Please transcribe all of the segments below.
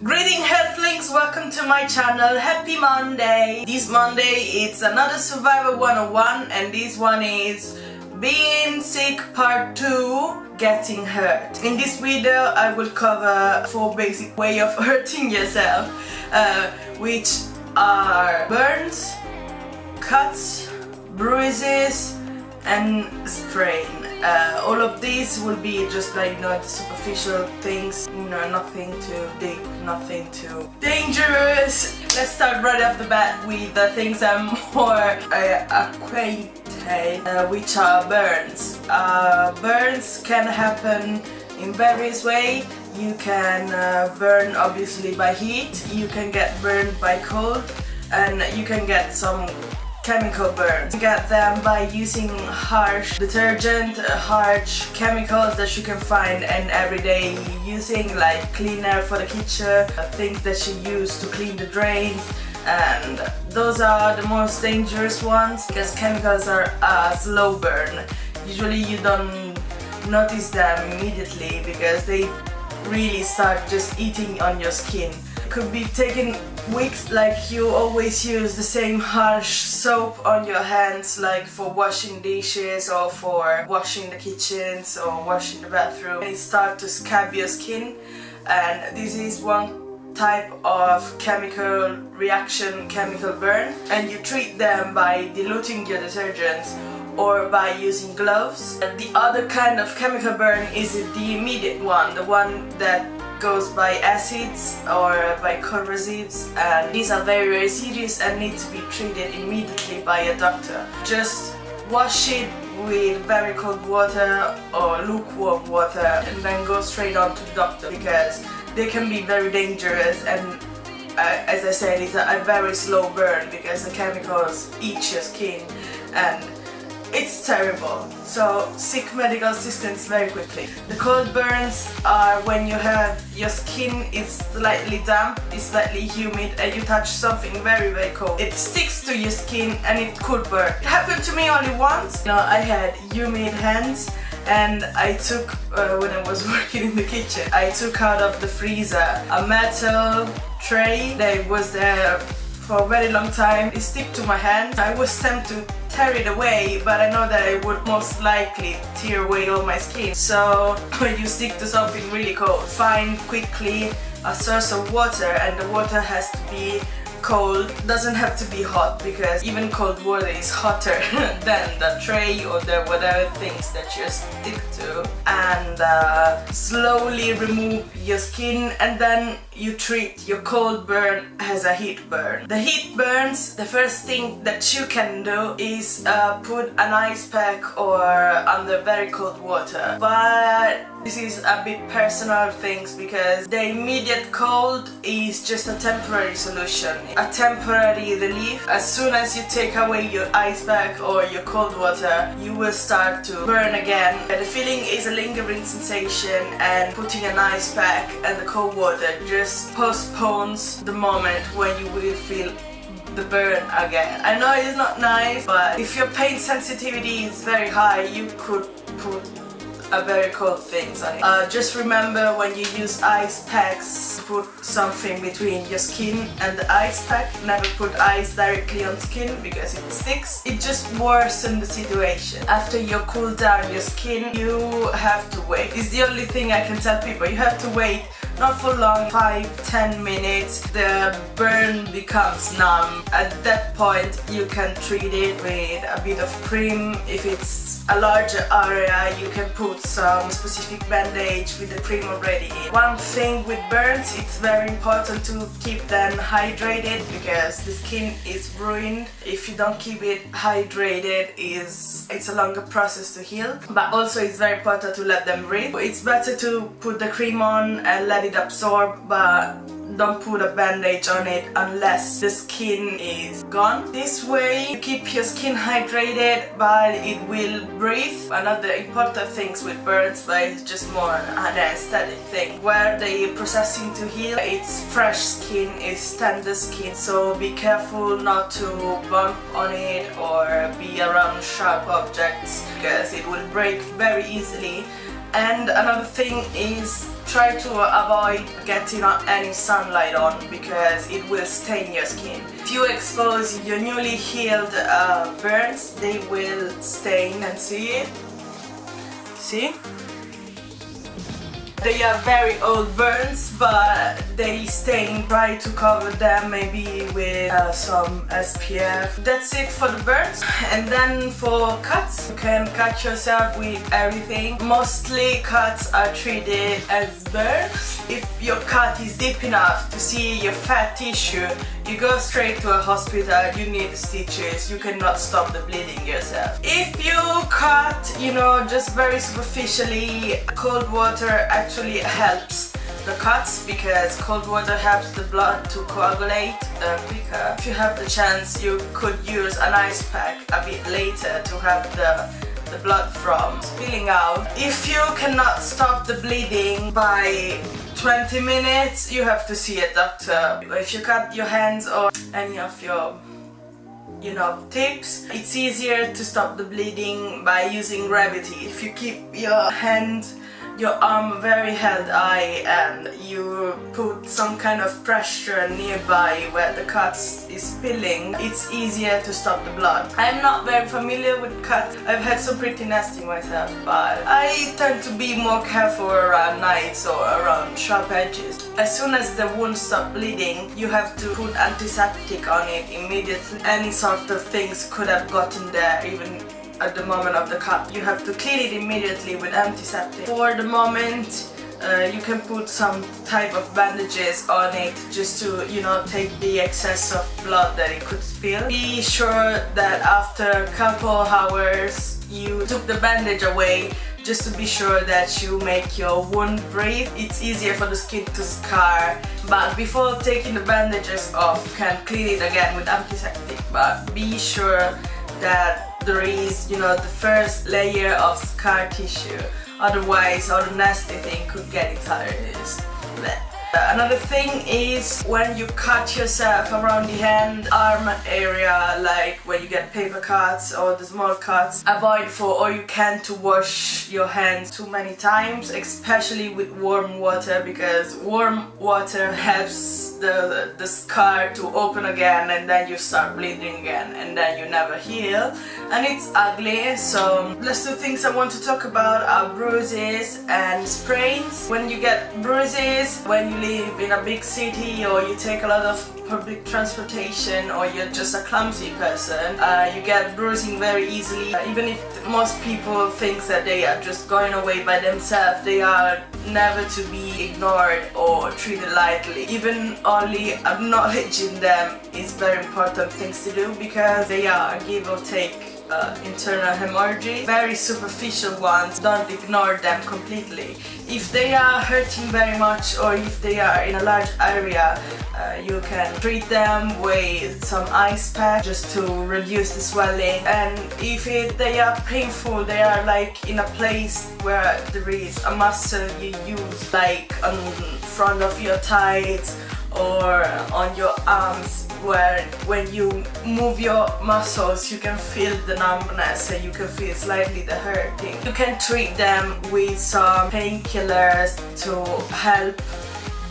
Greeting Healthlings, welcome to my channel. Happy Monday! This Monday it's another Survivor 101 and this one is being sick part 2, getting hurt. In this video I will cover 4 basic ways of hurting yourself, which are burns, cuts, bruises and sprain. All of these will be just like, the superficial things, nothing too deep, nothing too dangerous. Let's start right off the bat with the things I'm more acquainted, which are burns. Burns can happen in various ways. You can burn obviously by heat, you can get burned by cold, and you can get some chemical burns. You get them by using harsh detergent, harsh chemicals that you can find and everyday using, like cleaner for the kitchen, things that you use to clean the drains, and those are the most dangerous ones because chemicals are a slow burn. Usually you don't notice them immediately because they really start just eating on your skin. Could be taking weeks, like you always use the same harsh soap on your hands, like for washing dishes or for washing the kitchens or washing the bathroom, and it starts to scab your skin, and this is one type of chemical reaction, chemical burn, and you treat them by diluting your detergents or by using gloves. The other kind of chemical burn is the immediate one, the one that goes by acids or by corrosives, and these are very, very serious and need to be treated immediately by a doctor. Just wash it with very cold water or lukewarm water and then go straight on to the doctor because they can be very dangerous, and as I said, it's a very slow burn because the chemicals eat your skin and it's terrible. So seek medical assistance very quickly. The cold burns are when you have your skin is slightly damp, it's slightly humid, and you touch something very, very cold. It sticks to your skin and it could burn. It happened to me only once. I had humid hands, and I took, when I was working in the kitchen, I took out of the freezer a metal tray that was there for a very long time. It stuck to my hand. I was tempted to tear it away, but I know that it would most likely tear away all my skin. So when you stick to something really cold, find quickly a source of water, and the water has to be cold. It doesn't have to be hot because even cold water is hotter than the tray or the whatever things that you stick to, and slowly remove your skin, and then you treat your cold burn as a heat burn. The heat burns, the first thing that you can do is put an ice pack or under very cold water, but this is a bit personal things because the immediate cold is just a temporary solution, a temporary relief. As soon as you take away your ice pack or your cold water, you will start to burn again. The feeling is a lingering sensation, and putting an ice pack and the cold water just postpones the moment when you will feel the burn again. I know it's not nice, but if your pain sensitivity is very high, you could put a very cold things on it. Just remember, when you use ice packs, put something between your skin and the ice pack. Never put ice directly on skin because it sticks. It just worsens the situation. After you cool down your skin, you have to wait. It's the only thing I can tell people. You have to wait, not for long, 5-10 minutes. The burn becomes numb. At that point you can treat it with a bit of cream. If it's a larger area, you can put some specific bandage with the cream already in. One thing with burns, it's very important to keep them hydrated because the skin is ruined. If you don't keep it hydrated, it's a longer process to heal, but also it's very important to let them breathe. It's better to put the cream on and let it absorb, but don't put a bandage on it unless the skin is gone. This way you keep your skin hydrated but it will breathe. Another important thing with burns, but it's just more an aesthetic thing, where the processing to heal, it's fresh skin, it's tender skin, so be careful not to bump on it or be around sharp objects because it will break very easily. And another thing is try to avoid getting any sunlight on because it will stain your skin. If you expose your newly healed burns, they will stain, and see it? See? They are very old burns, but they stain. Try to cover them maybe with some SPF. That's it for the burns. And then for cuts, you can cut yourself with everything. Mostly cuts are treated as burns. If your cut is deep enough to see your fat tissue, you go straight to a hospital, you need stitches, you cannot stop the bleeding yourself. If you cut, just very superficially, cold water actually helps the cuts because cold water helps the blood to coagulate quicker. If you have the chance, you could use an ice pack a bit later to have the blood from spilling out. If you cannot stop the bleeding by 20 minutes, you have to see a doctor. If you cut your hands or any of your tips, it's easier to stop the bleeding by using gravity. If you keep your arm very held high and you put some kind of pressure nearby where the cut is spilling, it's easier to stop the blood. I'm not very familiar with cuts. I've had some pretty nasty myself, but I tend to be more careful around knives or around sharp edges. As soon as the wound stops bleeding, you have to put antiseptic on it immediately. Any sort of things could have gotten there even at the moment of the cut. You have to clean it immediately with antiseptic. For the moment, you can put some type of bandages on it just to, take the excess of blood that it could spill. Be sure that after a couple hours you took the bandage away just to be sure that you make your wound breathe. It's easier for the skin to scar, but before taking the bandages off, you can clean it again with antiseptic, but be sure that there is, the first layer of scar tissue. Otherwise, all the nasty thing could get inside. Another thing is when you cut yourself around the hand, arm area, like when you get paper cuts or the small cuts, avoid for all you can to wash your hands too many times, especially with warm water, because warm water helps the scar to open again, and then you start bleeding again, and then you never heal, and it's ugly. So last two things I want to talk about are bruises and sprains. When you get bruises, when you live in a big city or you take a lot of public transportation or you're just a clumsy person, you get bruising very easily. Even if most people think that they are just going away by themselves, they are never to be ignored or treated lightly. Even only acknowledging them is very important things to do, because they are give or take internal hemorrhage. Very superficial ones, don't ignore them completely. If they are hurting very much or if they are in a large area, you can treat them with some ice pack just to reduce the swelling. And if they are painful, they are like in a place where there is a muscle you use, like on front of your thighs or on your arms, where when you move your muscles you can feel the numbness and you can feel slightly the hurting. You can treat them with some painkillers to help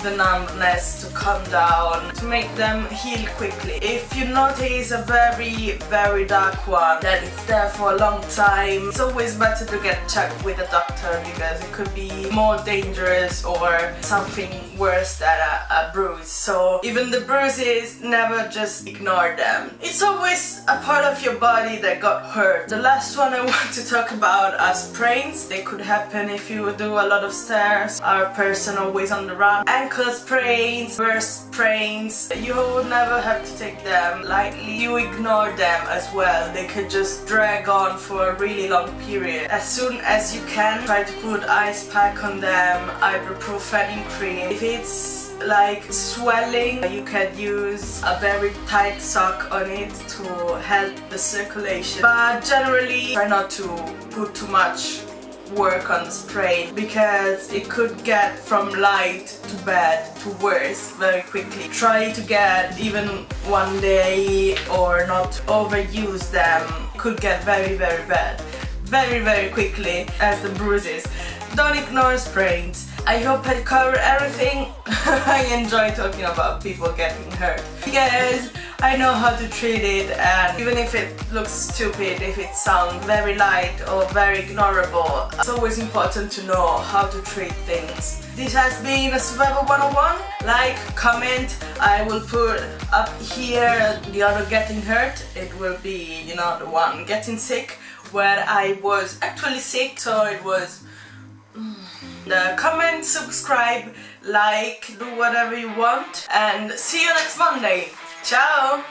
the numbness to calm down, to make them heal quickly. If you notice a very dark one that it's there for a long time, it's always better to get checked with a doctor, because it could be more dangerous or something worse than a bruise. So even the bruises, never just ignore them. It's always a part of your body that got hurt. The last one I want to talk about are sprains. They could happen if you do a lot of stairs, are a person always on the run. Ankle sprains, burst sprains, you would never have to take them lightly. You ignore them as well. They could just drag on for a really long period. As soon as you can, try to put ice pack on them, ibuprofen cream. If it's like swelling, you can use a very tight sock on it to help the circulation. But generally, try not to put too much work on the sprain, because it could get from light to bad to worse very quickly. Try to get even one day or not overuse them. It could get very bad very quickly as the bruises. don't ignore sprains. I hope I covered everything. I enjoy talking about people getting hurt because I know how to treat it, and even if it looks stupid, if it sounds very light or very ignorable, it's always important to know how to treat things. This has been a Survival 101. Like, comment, I will put up here the other getting hurt. It will be, you know, the one getting sick, where I was actually sick, so it was... Comment, subscribe, like, do whatever you want, and see you next Monday. Ciao!